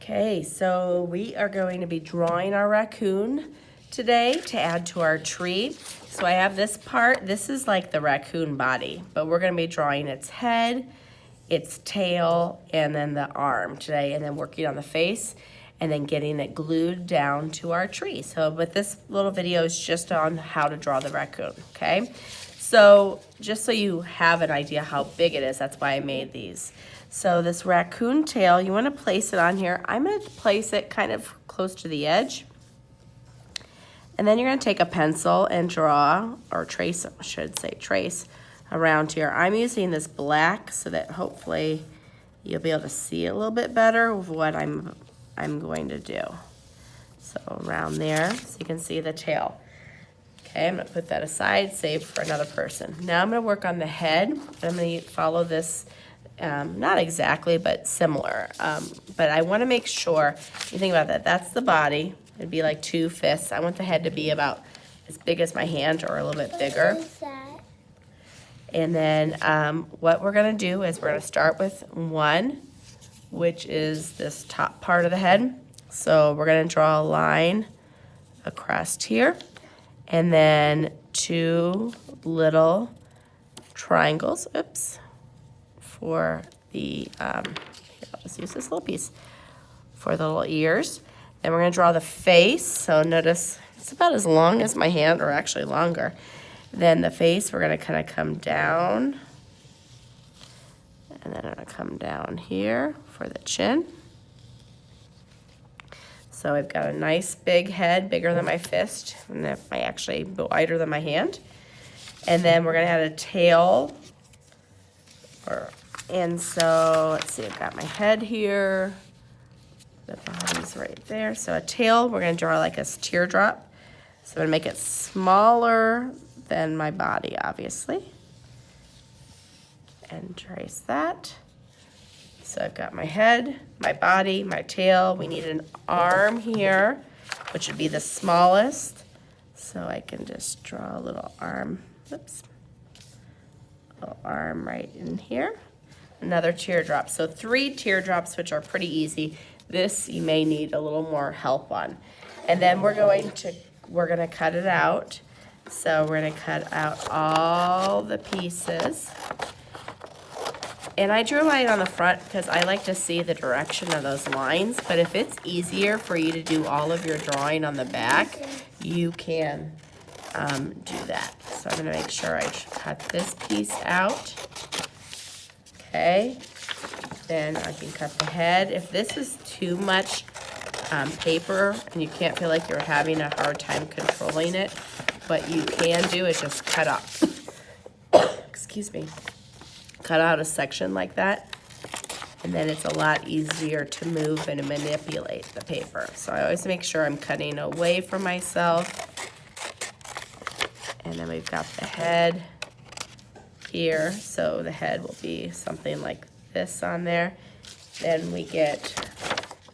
Okay, so we are going to be drawing our raccoon today to add to our tree. So I have this part, this is like the raccoon body, but we're gonna be drawing its head, its tail, and then the arm today, and then working on the face, and then getting it glued down to our tree. So, but this little video is just on how to draw the raccoon, okay? So just so you have an idea how big it is, that's why I made these. So this raccoon tail, you want to place it on here. I'm going to place it kind of close to the edge. And then you're going to take a pencil and draw, or trace, I should say trace, around here. I'm using this black so that hopefully you'll be able to see a little bit better of what I'm going to do. So around there, so you can see the tail. Okay, I'm going to put that aside, save for another person. Now I'm going to work on the head. I'm going to follow this, not exactly, but similar. But I want to make sure, you think about that, that's the body. It'd be like 2 fists. I want the head to be about as big as my hand or a little bit bigger. What is that? And then what we're going to do is we're going to start with 1, which is this top part of the head. So we're going to draw a line across here. And then 2 little triangles, for the, I'll just use this little piece for the little ears. Then we're going to draw the face. So notice it's about as long as my hand, or actually longer. Then the face, we're going to kind of come down. And then I'm going to come down here for the chin. So I've got a nice big head, bigger than my fist, and that might actually be wider than my hand. And then we're gonna add a tail. And so let's see, I've got my head here. The body's right there. So a tail, we're gonna draw like a teardrop. So I'm gonna make it smaller than my body, obviously. And trace that. So I've got my head, my body, my tail. We need an arm here, which would be the smallest. So I can just draw a little arm, little arm right in here. Another teardrop. So 3 teardrops, which are pretty easy. This you may need a little more help on. And then we're gonna cut it out. So we're gonna cut out all the pieces. And I drew mine on the front because I like to see the direction of those lines. But if it's easier for you to do all of your drawing on the back, you can do that. So I'm going to make sure I cut this piece out. Okay. Then I can cut the head. If this is too much paper and you can't feel like you're having a hard time controlling it, what you can do is just cut off. Excuse me. Cut out a section like that, and then it's a lot easier to move and manipulate the paper. So I always make sure I'm cutting away from myself. And then we've got the head here, so the head will be something like this on there. Then we get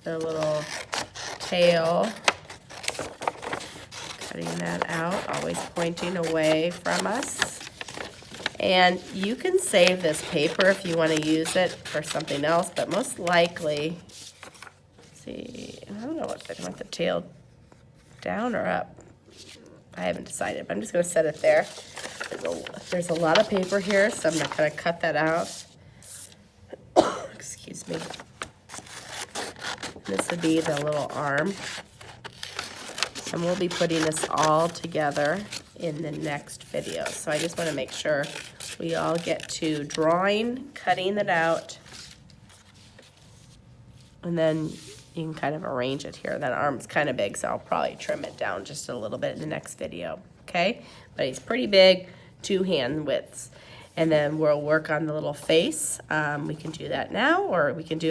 the little tail, cutting that out, always pointing away from us. And you can save this paper if you want to use it for something else, but most likely, see, I don't know what I want the tail down or up. I haven't decided, but I'm just going to set it there. There's a lot of paper here, so I'm not going to cut that out. Excuse me. This would be the little arm. And we'll be putting this all together in the next video. So I just want to make sure we all get to drawing, cutting it out, and then you can kind of arrange it here. That arm's kind of big, so I'll probably trim it down just a little bit in the next video, okay? But he's pretty big, 2 hand widths. And then we'll work on the little face. We can do that now, or we can do it